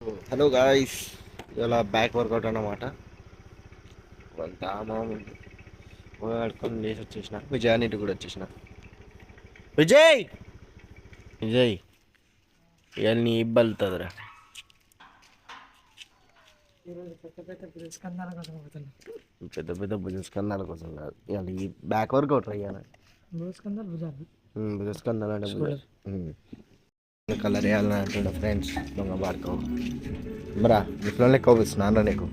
Hello guys, ఇలా back work out అన్నమాట. కొంత ఆడుకొని లేచి వచ్చేసిన. విజయానికి కూడా వచ్చేసిన. విజయ్ విజయ్ ఇవాళ నీ ఇబ్బలుతుందిరా. పెద్ద పెద్ద భుజస్కంధాల కోసం కాదు, ఇవాళ ఈ బ్యాక్ వర్కౌట్ అయ్యాను. భుజస్కంధాలు అంటే కలర్ వేయాలని అంటుండే ఫ్రెండ్స్. దొంగ బాడుకో బరా, ఇప్పుడు లెక్క అవుపిస్తున్నా అన్న నీకు.